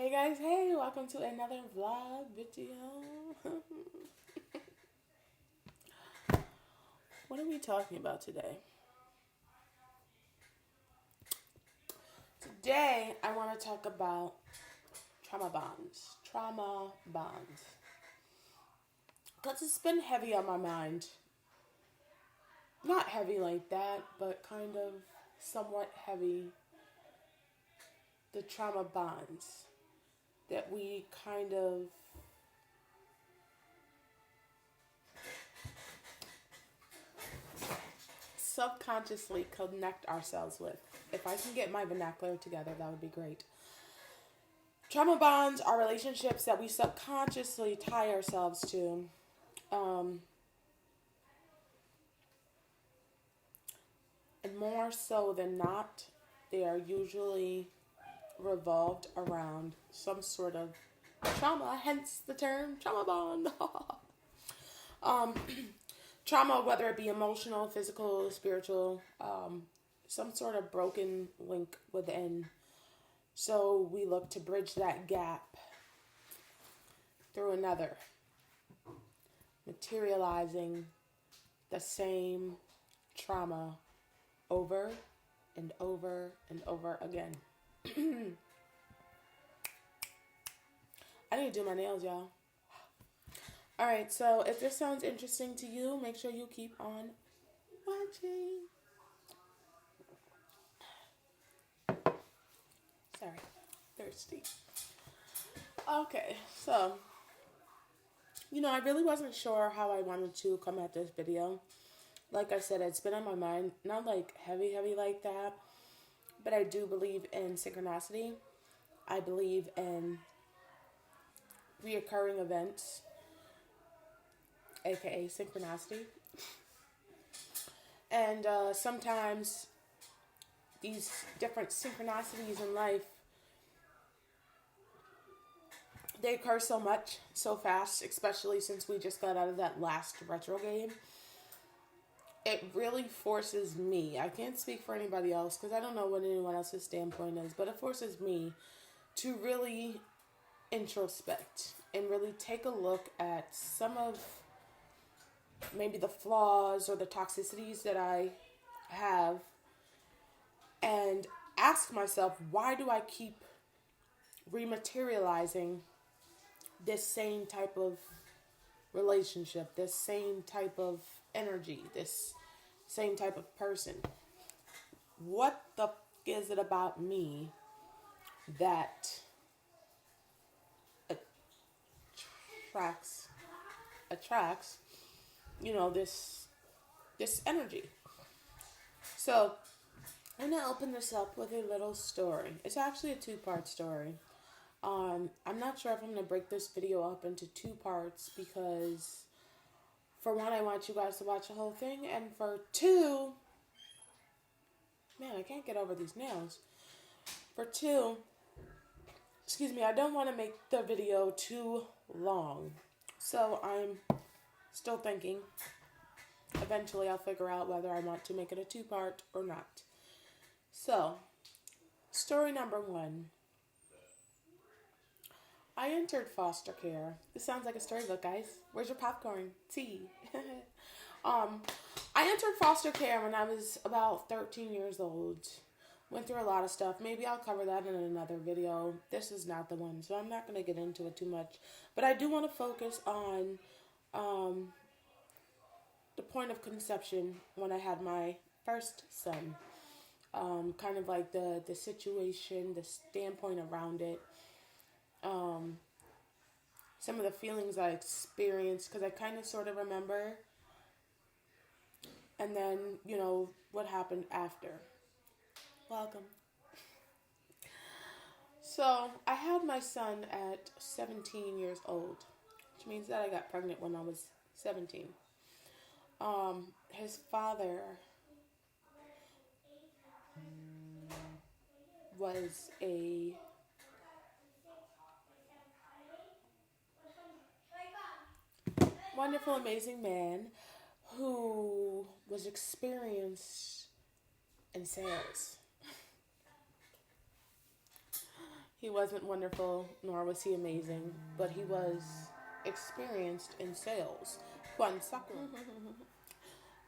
Hey guys, hey, welcome to another vlog video. What are we talking about today? Today, I want to talk about trauma bonds. Trauma bonds. Because it's been heavy on my mind. Not heavy like that, but kind of somewhat heavy. The trauma bonds that we kind of subconsciously connect ourselves with. If I can get my vernacular together, that would be great. Trauma bonds are relationships that we subconsciously tie ourselves to. And more so than not, they are usually revolved around some sort of trauma, hence the term trauma bond. um, Trauma, whether it be emotional, physical, spiritual, some sort of broken link within. So we look to bridge that gap through another, materializing the same trauma over and over and over again. I need to do my nails, y'all. Alright, so if this sounds interesting to you, make sure you keep on watching. Sorry, thirsty. Okay, so, I really wasn't sure how I wanted to come at this video. Like I said, it's been on my mind, not like heavy like that, but I do believe in synchronicity. I believe in reoccurring events, aka synchronicity. And sometimes these different synchronicities in life, they occur so much, so fast, especially since we just got out of that last retro game. It really forces me, I can't speak for anybody else because I don't know what anyone else's standpoint is, but it forces me to really introspect and really take a look at some of maybe the flaws or the toxicities that I have and ask myself, why do I keep rematerializing this same type of relationship, this same type of energy, this same type of person? What the is it about me that attracts this energy? So I'm gonna open this up with a little story. It's actually a two-part story. I'm not sure if I'm gonna break this video up into two parts because, for one, I want you guys to watch the whole thing, and for two, man, I can't get over these nails. For two, I don't want to make the video too long. So I'm still thinking. Eventually I'll figure out whether I want to make it a two-part or not. So, story number one. I entered foster care. This sounds like a storybook, guys. Where's your popcorn? Tea. I entered foster care when I was about 13 years old. Went through a lot of stuff. Maybe I'll cover that in another video. This is not the one, so I'm not going to get into it too much. But I do want to focus on the point of conception when I had my first son. Kind of like the situation, the standpoint around it. Some of the feelings I experienced, because I kind of sort of remember. And then, what happened after. Welcome. So, I had my son at 17 years old, which means that I got pregnant when I was 17. His father was a wonderful, amazing man who was experienced in sales. He wasn't wonderful, nor was he amazing, but he was experienced in sales. One second.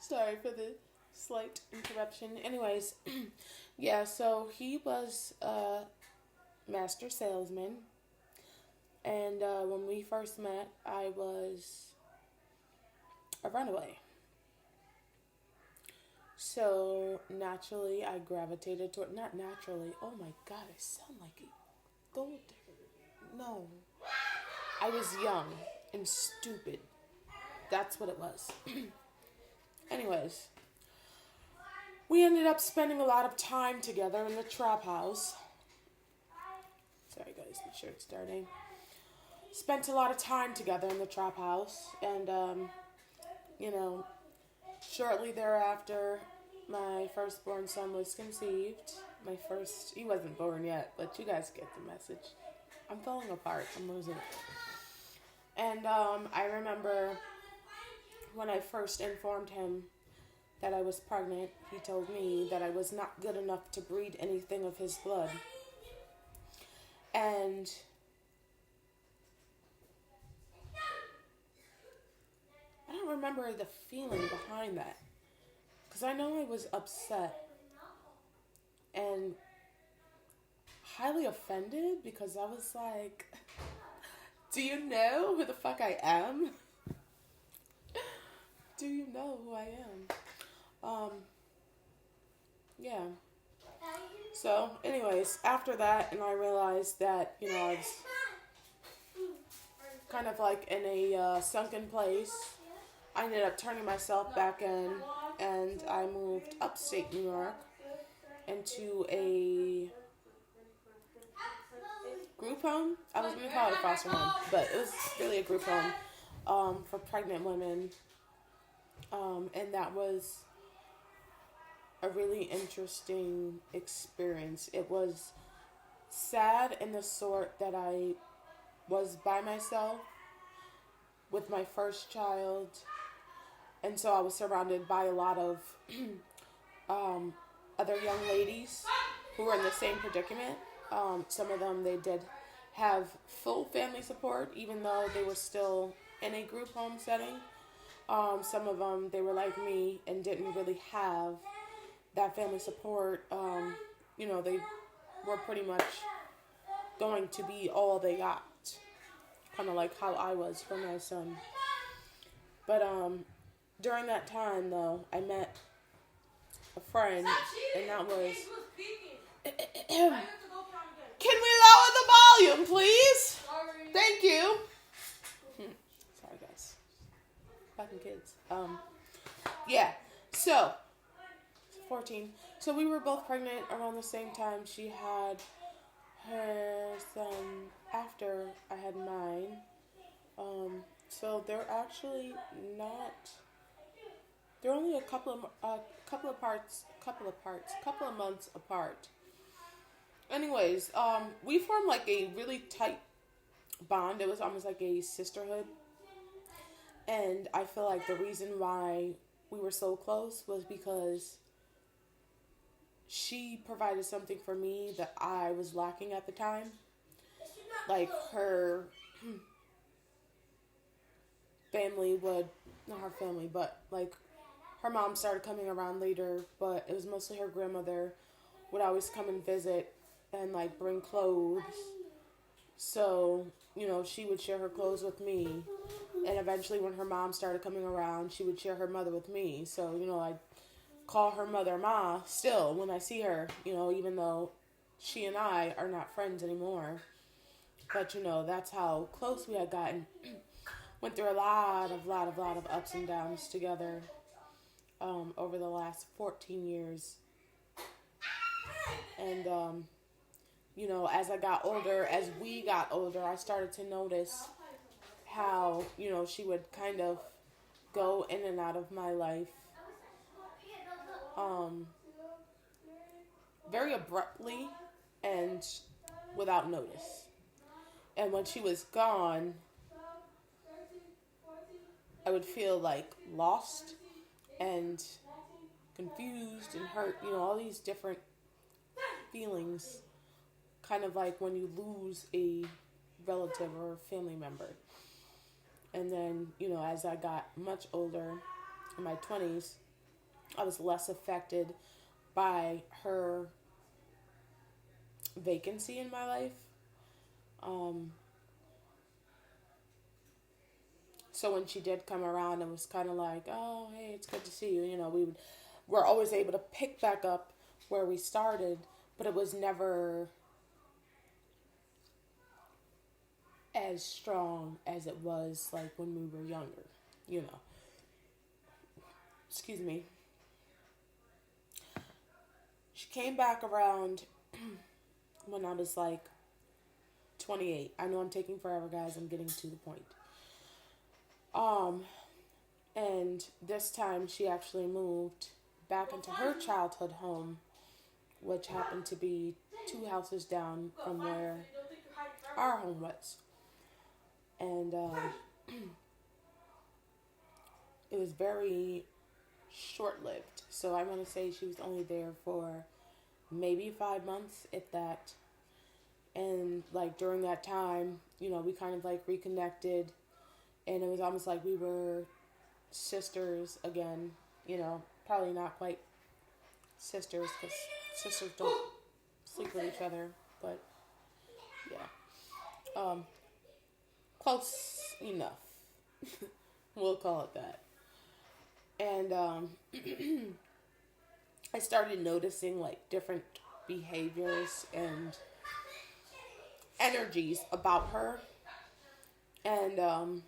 Sorry for the slight interruption. Anyways, yeah, so he was a master salesman. And when we first met, I was a runaway. So naturally, I gravitated toward, not naturally, oh my God, I sound like a gold. No. I was young and stupid. That's what it was. Anyways, we ended up spending a lot of time together in the trap house. Sorry guys, my shirt's starting. Spent a lot of time together in the trap house, and shortly thereafter, my firstborn son was conceived. He wasn't born yet, but you guys get the message. I'm falling apart. I'm losing it. And I remember when I first informed him that I was pregnant, he told me that I was not good enough to breed anything of his blood. And I don't remember the feeling behind that. Because I know I was upset and highly offended, because I was like, do you know who the fuck I am? Do you know who I am? Yeah. So, anyways, after that, and I realized that, I was kind of like in a sunken place. I ended up turning myself back in, and I moved upstate New York into a group home. I was going to call it a foster home, but it was really a group home for pregnant women. And that was a really interesting experience. It was sad in the sort that I was by myself with my first child, and so I was surrounded by a lot of other young ladies who were in the same predicament. Some of them, they did have full family support, even though they were still in a group home setting. Some of them, they were like me and didn't really have that family support. They were pretty much going to be all they got. Kind of like how I was for my son. But during that time, though, I met a friend, and that was... Can we lower the volume, please? Sorry. Thank you. Sorry, guys. Fucking kids. Yeah. So, 14. So we were both pregnant around the same time. She had her son after I had mine. So they're actually not. They're only a couple of months apart. Anyways, we formed like a really tight bond. It was almost like a sisterhood. And I feel like the reason why we were so close was because she provided something for me that I was lacking at the time. Like her family would, not her family, but like her mom started coming around later, but it was mostly her grandmother would always come and visit and like bring clothes. So, she would share her clothes with me. And eventually when her mom started coming around, she would share her mother with me. So, I'd call her mother Ma still when I see her, even though she and I are not friends anymore. But, that's how close we had gotten. Went through a lot of ups and downs together over the last 14 years. And, as we got older, I started to notice how, she would kind of go in and out of my life very abruptly and without notice. And when she was gone, I would feel like lost and confused and hurt, all these different feelings kind of like when you lose a relative or family member. And then, you know, as I got much older, in my 20s, I was less affected by her vacancy in my life. So when she did come around, it was kind of like, oh, hey, it's good to see you. You know, we're always able to pick back up where we started, but it was never as strong as it was like when we were younger, you know. Excuse me. She came back around when I was like 28. I know I'm taking forever, guys. I'm getting to the point. And this time she actually moved back into her childhood home, which happened to be 2 houses down from where our home was. And it was very short-lived. So I want to say she was only there for maybe 5 months, if that. And like during that time, you know, we kind of like reconnected, and it was almost like we were sisters again. You know, probably not quite sisters, because sisters don't sleep with each other, but yeah, close enough. We'll call it that. And I started noticing like different behaviors and energies about her. And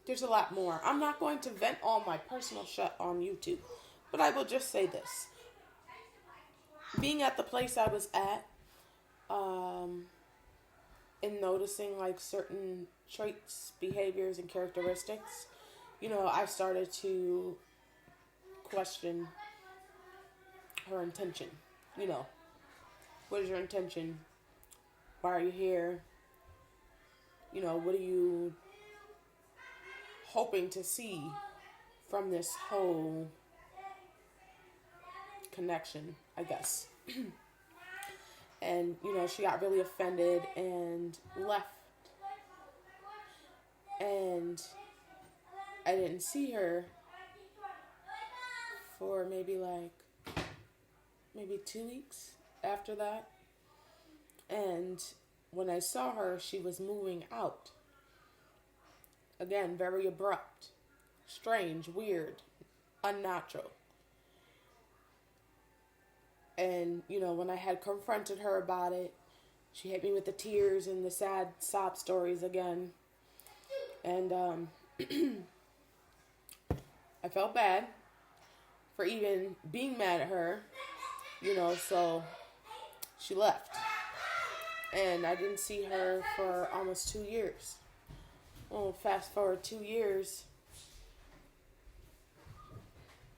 there's a lot more. I'm not going to vent all my personal shit on YouTube, but I will just say this. Being at the place I was at, and noticing like certain traits, behaviors, and characteristics, you know, I started to question her intention. You know, what is your intention? Why are you here? You know, what are you hoping to see from this whole connection, I guess. And, you know, she got really offended and left. And I didn't see her for maybe 2 weeks after that. And when I saw her, she was moving out. Again, very abrupt, strange, weird, unnatural. And, you know, when I had confronted her about it, she hit me with the tears and the sad sob stories again. And I felt bad for even being mad at her, you know, so she left. And I didn't see her for almost 2 years. Well, fast forward 2 years,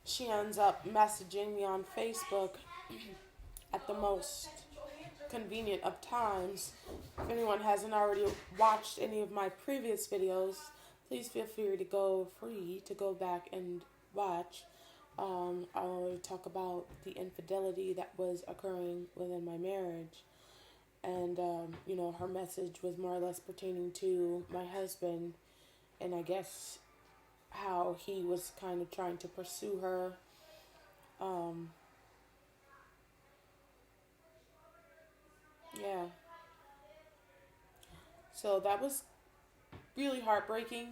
she ends up messaging me on Facebook at the most convenient of times. If anyone hasn't already watched any of my previous videos, please feel free to go back and watch. I'll talk about the infidelity that was occurring within my marriage. And, you know, her message was more or less pertaining to my husband, and I guess how he was kind of trying to pursue her. Yeah. So that was really heartbreaking,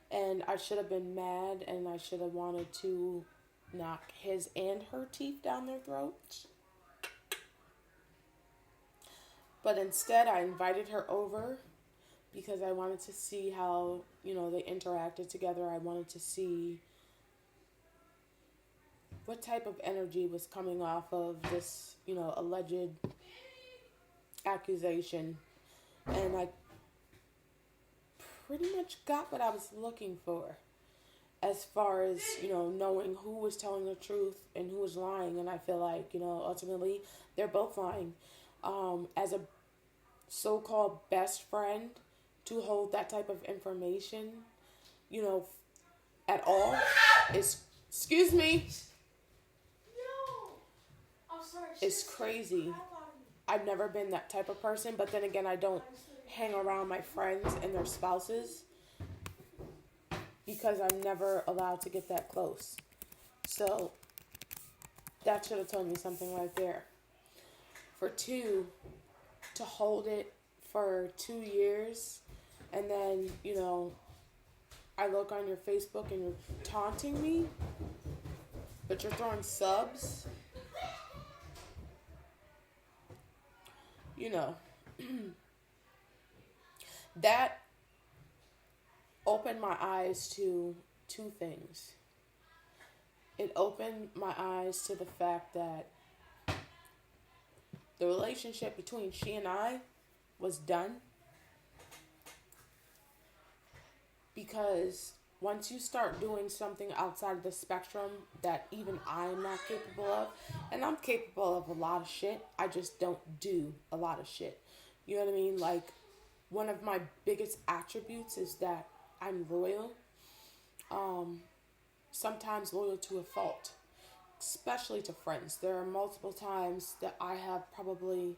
and I should have been mad, and I should have wanted to knock his and her teeth down their throats. But instead, I invited her over because I wanted to see how, you know, they interacted together. I wanted to see what type of energy was coming off of this, you know, alleged accusation. And I pretty much got what I was looking for as far as, you know, knowing who was telling the truth and who was lying. And I feel like, you know, ultimately they're both lying. As a so-called best friend, to hold that type of information, you know, at all is, excuse me, it's crazy. I've never been that type of person, but then again, I don't hang around my friends and their spouses because I'm never allowed to get that close. So that should have told me something right there. For two, to hold it for 2 years, and then, you know, I look on your Facebook and you're taunting me, but you're throwing subs, you know, that opened my eyes to two things. It opened my eyes to the fact that the relationship between she and I was done, because once you start doing something outside of the spectrum that even I'm not capable of, and I'm capable of a lot of shit, I just don't do a lot of shit. You know what I mean? Like, one of my biggest attributes is that I'm loyal. Sometimes loyal to a fault, especially to friends. There are multiple times that I have probably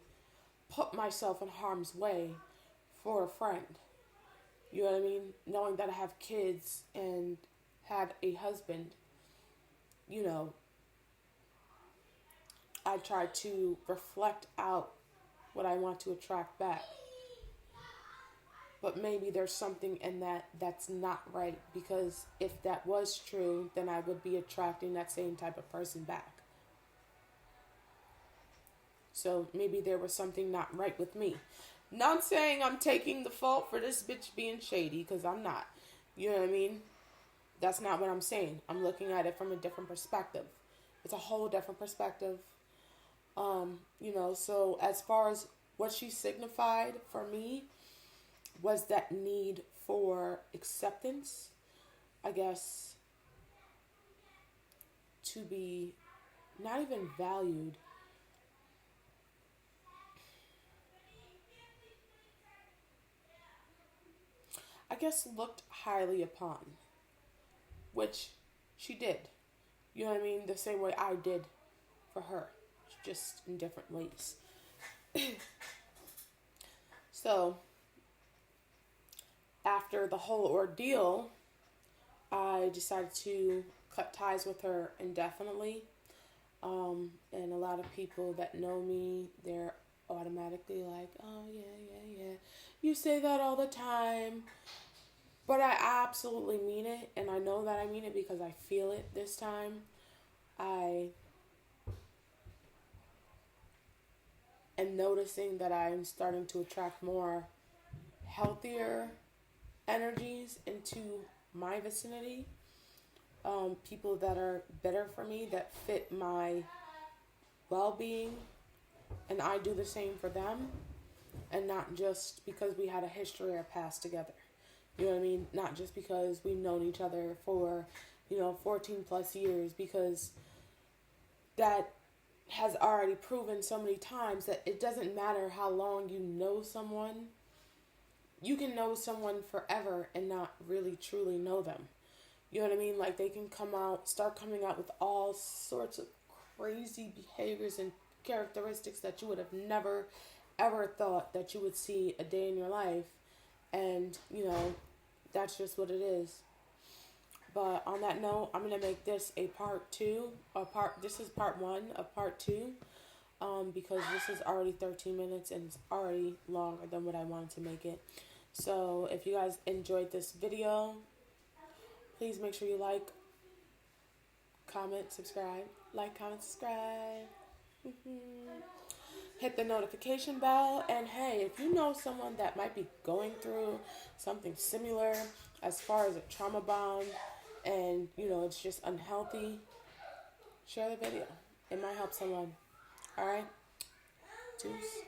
put myself in harm's way for a friend. You know what I mean? Knowing that I have kids and have a husband, you know, I try to reflect out what I want to attract back. But maybe there's something in that that's not right, because if that was true, then I would be attracting that same type of person back. So maybe there was something not right with me. Not saying I'm taking the fault for this bitch being shady, because I'm not. You know what I mean? That's not what I'm saying. I'm looking at it from a different perspective. It's a whole different perspective. You know, so as far as what she signified for me was that need for acceptance, I guess, to be not even valued, I guess looked highly upon, which she did. You know what I mean? The same way I did for her, just in different ways. So, after the whole ordeal, I decided to cut ties with her indefinitely. And a lot of people that know me, they're automatically like, oh, yeah. You say that all the time. But I absolutely mean it, and I know that I mean it because I feel it this time. I am noticing that I'm starting to attract more healthier energies into my vicinity. People that are better for me, that fit my well-being, and I do the same for them, and not just because we had a history or past together. You know what I mean? Not just because we've known each other for, 14 plus years, because that has already proven so many times that it doesn't matter how long you know someone. You can know someone forever and not really truly know them. You know what I mean? Like, they can start coming out with all sorts of crazy behaviors and characteristics that you would have never, ever thought that you would see a day in your life. And, that's just what it is. But on that note, I'm going to make this a part 2. This is part 1 of part 2. Because this is already 13 minutes and it's already longer than what I wanted to make it. So if you guys enjoyed this video, please make sure you like, comment, subscribe. Like, comment, subscribe. Hit the notification bell. And hey, if you know someone that might be going through something similar as far as a trauma bond, and it's just unhealthy, share the video. It might help someone. Alright? Deuce.